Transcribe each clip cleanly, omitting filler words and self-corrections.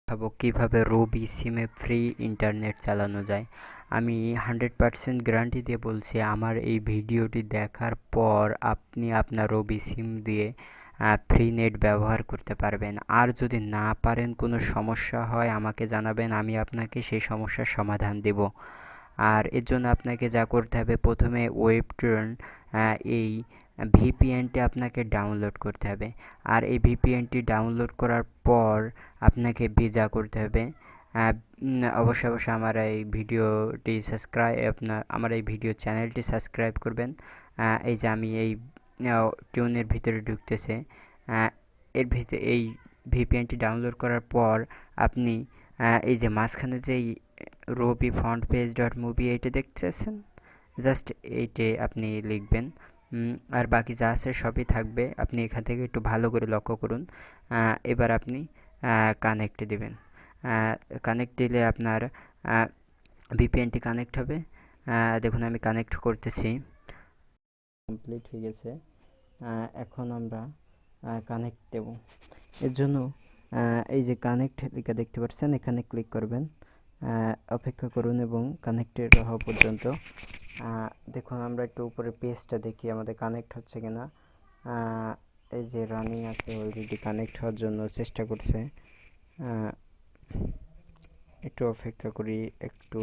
দেখাবো কিভাবে রবি সিমে ফ্রি ইন্টারনেট চালানো যায়। আমি 100% গ্যারান্টি দিয়ে বলছি, আমার এই ভিডিওটি দেখার পর আপনি আপনার রবি সিম দিয়ে ফ্রি নেট ব্যবহার করতে পারবেন। আর যদি না পারেন, কোনো সমস্যা হয় আমাকে জানাবেন, আমি আপনাকে সেই সমস্যার সমাধান দেব। আর এর জন্য আপনাকে যা করতে হবে, প্রথমে ওয়েবট্রন এই ভিপিএনটি আপনাকে ডাউনলোড করতে হবে। আর এই ভিপিএনটি ডাউনলোড করার পর আপনাকে যা করতে হবে, অবশ্যই আমার এই ভিডিওটি আমার এই ভিডিও চ্যানেলটি সাবস্ক্রাইব করবেন। এই যে আমি এই টিউনের ভিতরে ঢুকতেছে, এর ভিতরে এই ভিপিএনটি ডাউনলোড করার পর আপনি এই যে মাঝখানে যেই রবি ফ্রন্ট পেজ ডট মুভি এইটা দেখতেছেন, জাস্ট এইটে আপনি লিখবেন। আর বাকি যা আছে সবই থাকবে, আপনি এখান থেকে একটু ভালো করে লক্ষ্য করুন। এবার আপনি কানেক্ট দিবেন। কানেক্ট দিলে আপনার ভিপিএনটি কানেক্ট হবে। দেখুন আমি কানেক্ট করতেছি, কমপ্লিট হয়ে গেছে। এখন আমরা কানেক্ট দেব। এর জন্য এই যে কানেক্ট লেখা দেখতে পাচ্ছেন, এখানে ক্লিক করবেন। অপেক্ষা করুন এবং কানেক্টেড হওয়া পর্যন্ত। দেখুন আমরা একটু উপরে পেজটা দেখি আমাদের কানেক্ট হচ্ছে কিনা। এই যে রানিং আছে, অলরেডি কানেক্ট হওয়ার জন্য চেষ্টা করছে। একটু অপেক্ষা করি একটু।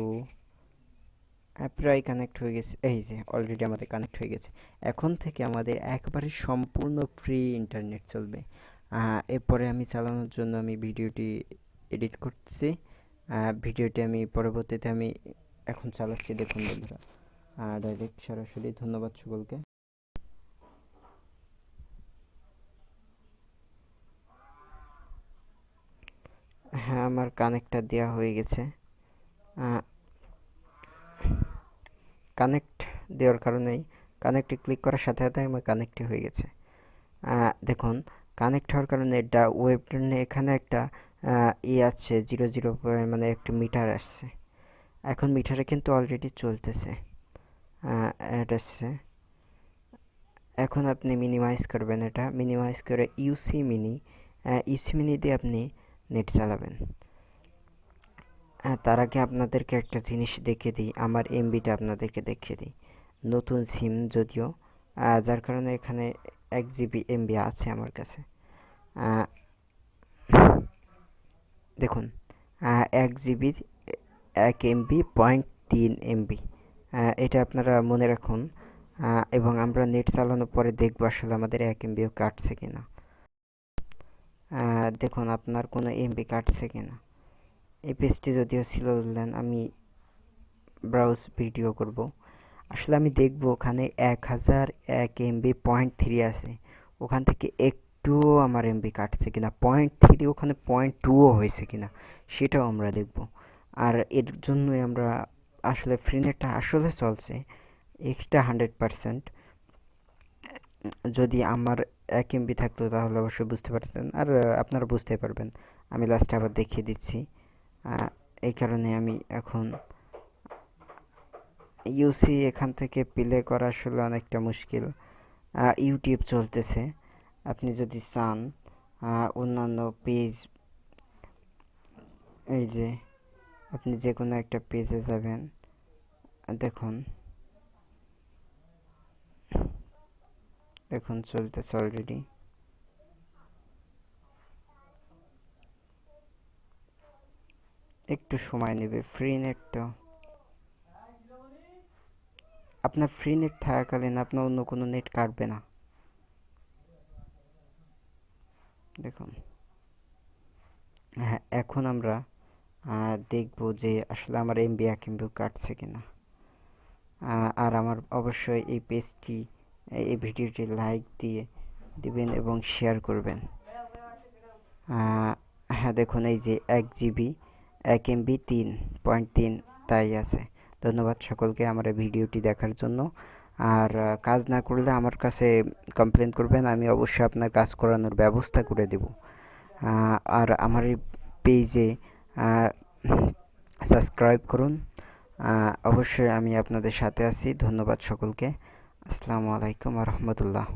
প্রায় কানেক্ট হয়ে গেছে, এই যে অলরেডি আমাদের কানেক্ট হয়ে গেছে। এখন থেকে আমাদের একবারে সম্পূর্ণ ফ্রি ইন্টারনেট চলবে। এরপরে আমি চালানোর জন্য আমি ভিডিওটি এডিট করতেছি। ভিডিওটি আমি পরবর্তীতে আমি এখন চালাচ্ছি, দেখুন বন্ধুরা, ডাইরেক্ট সরাসরি। ধন্যবাদ সকলকে। হ্যাঁ, আমার কানেক্টটা দেওয়া হয়ে গেছে। কানেক্ট দেওয়ার কারণেই কানেক্টে ক্লিক করার সাথে সাথে আমার কানেক্টই হয়ে গেছে। দেখুন কানেক্ট হওয়ার কারণে এটা ওয়েবট্রনে এখানে একটা আছে 00, মানে একটা মিটার আসছে। এখন মিটারে কিন্তু অলরেডি চলতেছে, অ্যাড আসছে। এখন আপনি মিনিমাইজ করবেন, এটা মিনিমাইজ করে ইউসি মিনি দিয়ে আপনি নেট চালাবেন। তার আগে আপনাদেরকে একটা জিনিস দেখিয়ে দিই, আমার এমবিটা আপনাদেরকে দেখিয়ে দিই। নতুন সিম যদিও, যার কারণে এখানে 1 GB এমবি আছে আমার কাছে। দেখুন 1 GB 1 MB 0.3 MB, এটা আপনারা মনে রাখুন। এবং আমরা নেট চালানোর পরে দেখবো আসলে আমাদের 1 MBও কাটছে কিনা। দেখুন আপনার কোনো এমবি কাটছে কিনা। এই পেজটি যদিও ছিল, বললেন আমি ব্রাউজ ভিডিও করব, আসলে আমি দেখব ওখানে 1001 MB 0.3 আছে, ওখান থেকে একটুও আমার এমবি কাটছে কিনা, 0.3 ওখানে 0.2ও হয়েছে কিনা সেটাও আমরা দেখব। আর এর জন্যই আমরা আসলে ফ্রি নেটটা আসলে চলছে এটা 100%। যদি আমার 1 MB থাকতো তাহলে অবশ্যই বুঝতে পারতেন, আর আপনারা বুঝতে পারবেন। আমি লাস্টে আবার দেখিয়ে দিচ্ছি। এই কারণে আমি এখন ইউসি এখান থেকে প্লে করা আসলে অনেকটা মুশকিল। ইউটিউব চলতেছে, আপনি যদি চান অন্যান্য পেজ, এই যে আপনি যে কোনো একটা পেজে যাবেন, দেখুন দেখুন চলতেছে অলরেডি। একটু সময় নেবে, ফ্রি নেট তো। আপনার ফ্রি নেট থাকাকালীন আপনার অন্য কোনো নেট কাটবে না। দেখুন, হ্যাঁ এখন আমরা দেখব যে আসলে আমার এমবি 1 MB কাটছে কিনা। আর আমার অবশ্যই এই পেজটি, এই ভিডিওটি লাইক দিয়ে দিবেন এবং শেয়ার করবেন। হ্যাঁ দেখুন এই যে 1 GB 1 MB 3.3 তাই আছে। ধন্যবাদ সকলকে আমার এই ভিডিওটি দেখার জন্য। আর কাজ না করলে আমার কাছে কমপ্লেন করবেন, আমি অবশ্যই আপনার কাজ করানোর ব্যবস্থা করে দেব। আর আমার এই পেজে সাবস্ক্রাইব করুন। অবশ্যই আমি আপনাদের সাথে আছি। ধন্যবাদ সকলকে। আসসালামু আলাইকুম ওয়া রাহমাতুল্লাহ।